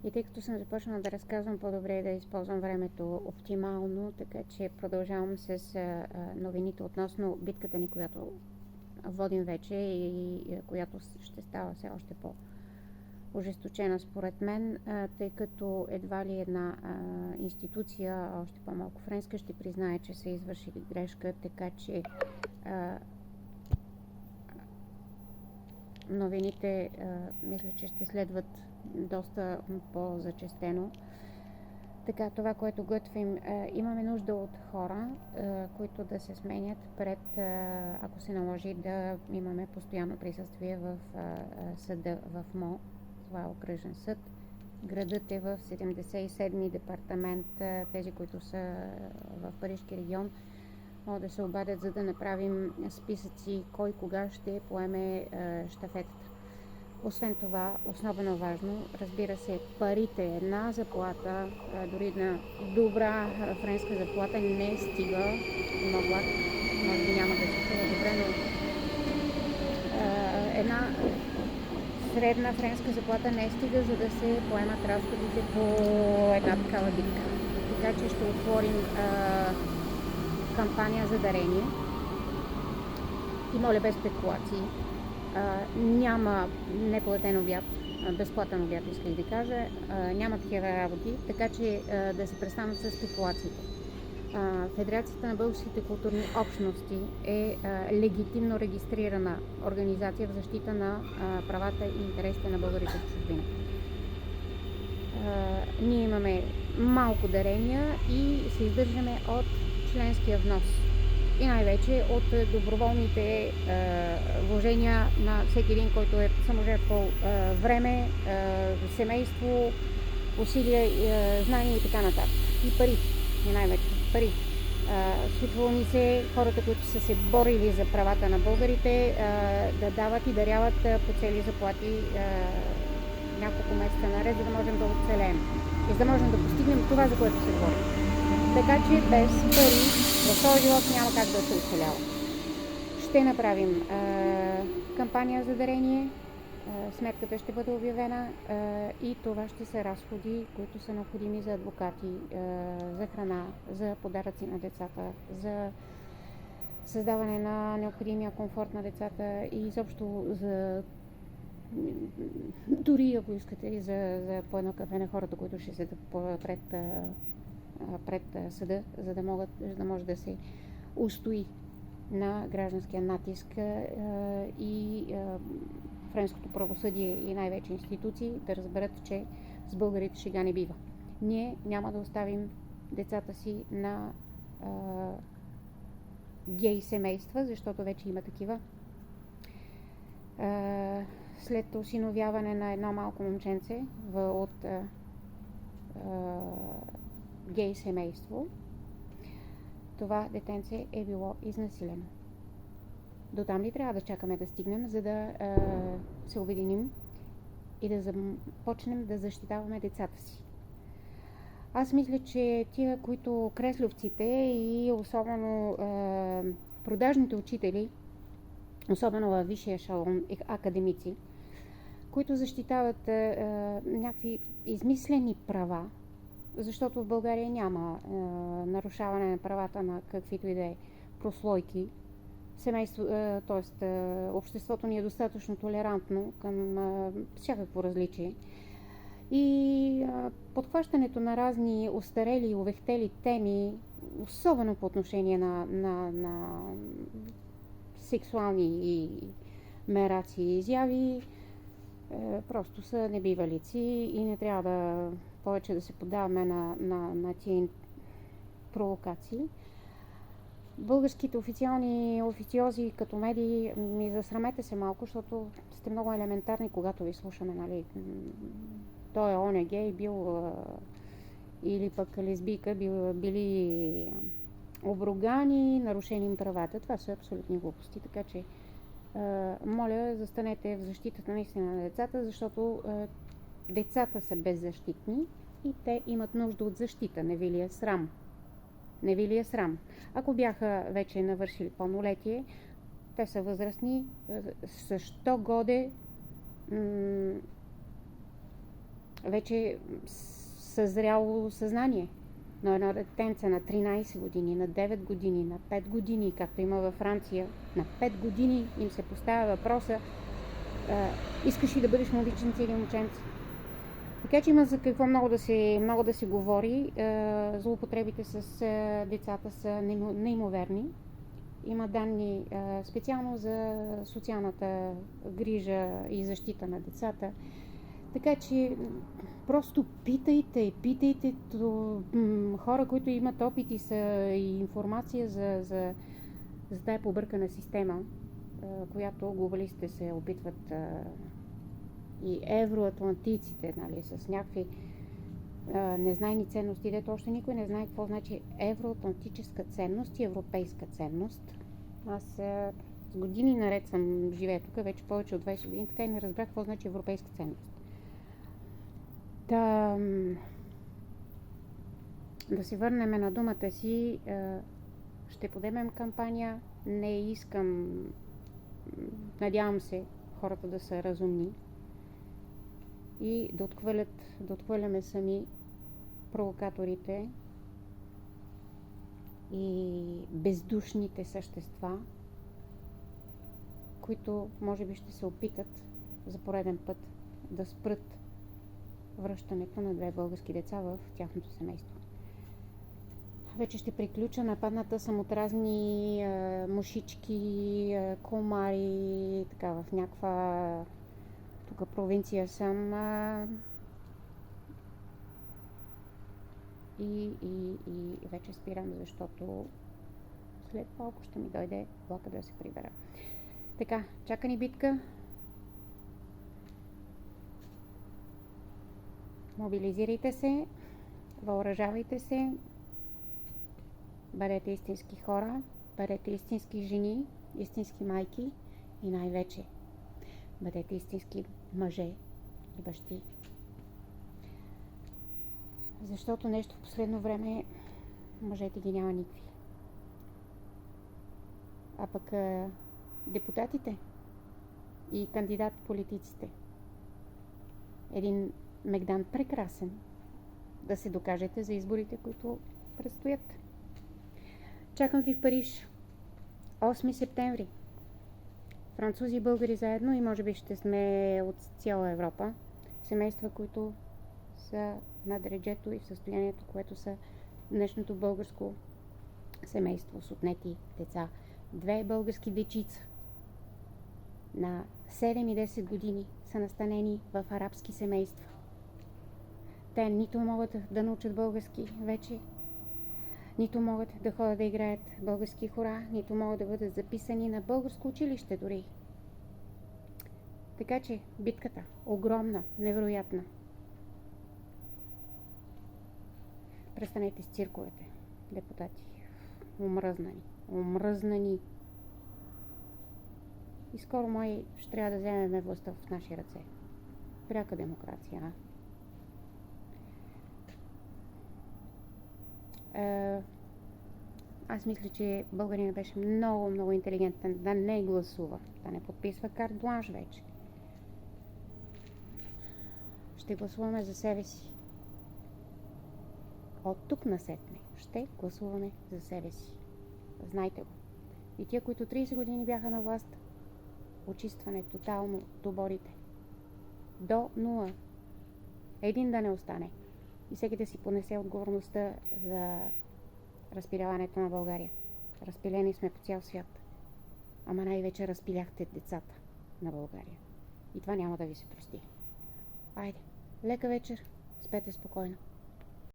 И тъй като съм започнала да разказвам, по-добре да използвам времето оптимално, така че продължавам с новините относно битката ни, която водим вече и която ще става все още по-ожесточена според мен, тъй като едва ли една институция, още по-малко френска, ще признае, че са извършили грешка, така че новините мисля, че ще следват доста по-зачестено. Така, това, което готвим, имаме нужда от хора, които да се сменят пред, ако се наложи, да имаме постоянно присъствие в съда в МО. Това е окръжен съд. Градът е в 77-ми департамент. Тези, които са в Парижки регион, могат да се обадят, за да направим списъци кой кога ще поеме щафетата. Освен това, особено важно, разбира се, парите, една заплата, дори на добра френска заплата не стига. Има влак, може би няма да се чува добре, но една средна френска заплата не стига, за да се поемат разходите по една такава битка. Така че ще отворим кампания за дарение и моля без спекулации. Няма неплатен обяд, безплатен обяд, исках да кажа, няма такива работи, така че да се престанат с спекулациите. Федерацията на българските културни общности е легитимно регистрирана организация в защита на правата и интересите на българите в чужбина. Ние имаме малко дарения и се издържаме от членския внос. И най-вече от доброволните вложения на всеки един, който е саможертвал време, семейство, усилия, знания и така нататък. И пари, и най-вече пари. Случвало ни се хората, които са се борили за правата на българите, да дават и даряват по цели заплати няколко месеца наред, за да можем да оцелеем. И за да можем да постигнем това, за което се борим. Така че без пари в този живот няма как да се оцелява. Ще направим кампания за дарение, сметката ще бъде обявена и това ще са разходи, които са необходими за адвокати, за храна, за подаръци на децата, за създаване на необходимия комфорт на децата и изобщо за дори, ако искате, за по едно кафе на хората, които ще седят пред съда, за да може да се устои на гражданския натиск и френското правосъдие и най-вече институции да разберат, че с българите шега не бива. Ние няма да оставим децата си на гей семейства, защото вече има такива. След осиновяване на едно малко момченце от гей семейство, това детенце е било изнасилено. До там ли трябва да чакаме да стигнем, за да се обединим и да започнем да защитаваме децата си? Аз мисля, че тия, които кресловците и особено продажните учители, особено във висшия ешелон, академици, които защитават някакви измислени права, защото в България няма нарушаване на правата на каквито и да е прослойки. Обществото ни е достатъчно толерантно към всякакво различие. И подхващането на разни остарели и увехтели теми, особено по отношение на сексуални и мераци изяви, просто са небивалици и не трябва да повече да се подаваме на тия провокации. Българските официални официози като медии, ми засрамете се малко, защото сте много елементарни, когато ви слушаме, нали. Той е он е гей, бил или пък лесбийка, били обругани, нарушени им правата. Това са абсолютни глупости, така че моля, застанете в защитата наистина на децата, защото децата са беззащитни и те имат нужда от защита. Не ви ли е срам? Не ви ли е срам? Ако бяха вече навършили пълнолетие, те са възрастни, защо годе вече съзряло съзнание. На едно детенце на 13 години, на 9 години, на 5 години, както има във Франция, на 5 години им се поставя въпроса: искаш ли да бъдеш момиченце или момченце? Така че има за какво много да се говори. Злоупотребите с децата са неимоверни. Има данни специално за социалната грижа и защита на децата. Така че просто питайте хора, които имат опит и информация за тая побъркана система, която глобалистите се опитват и евроатлантиците, нали, с някакви незнайни ценности, дето още никой не знае какво значи евроатлантическа ценност и европейска ценност. Аз с години наред съм живея тук, вече повече от 20 години, така и не разбрах какво значи европейска ценност. Да се върнем на думата си, ще подемем кампания. Не искам, надявам се, хората да са разумни и да отхвърляме сами провокаторите и бездушните същества, които може би ще се опитат за пореден път да спрат връщането на 2 български деца в тяхното семейство. Вече ще приключа. Нападната съм от разни мушички, комари, така в някаква тук провинция съм. И вече спирам, защото след малко ще ми дойде влака да се прибера. Така, чака ни битка. Мобилизирайте се, въоръжавайте се, бъдете истински хора, бъдете истински жени, истински майки и най-вече бъдете истински мъже и бащи. Защото нещо в последно време мъжете ги няма никакви. А пък депутатите и кандидат-политиците. Един мегдан прекрасен да се докажете за изборите, които предстоят. Чакам ви в Париж. 8 септември. Французи и българи заедно и може би ще сме от цяла Европа. Семейства, които са на дреджето и в състоянието, което са днешното българско семейство с отнети деца. 2 български дечица на 7 и 10 години са настанени в арабски семейства. Те нито могат да научат български вече, нито могат да ходят да играят български хора, нито могат да бъдат записани на българско училище дори. Така че битката огромна, невероятна. Престанете с цирковете, депутати. Омръзнани. И скоро май ще трябва да вземем властта в наши ръце. Пряка демокрация, а? Аз мисля, че българинът беше много интелигентен да не гласува, да не подписва карт бланш вече. Ще гласуваме за себе си. От тук насетне ще гласуваме за себе си. Знайте го. И тия, които 30 години бяха на власт, очистване тотално до борите. До 0. Един да не остане. И всеки да си понесе отговорността за разпиляването на България. Разпилени сме по цял свят. Ама най-вече разпиляхте децата на България. И това няма да ви се прости. Айде, лека вечер, спете спокойно.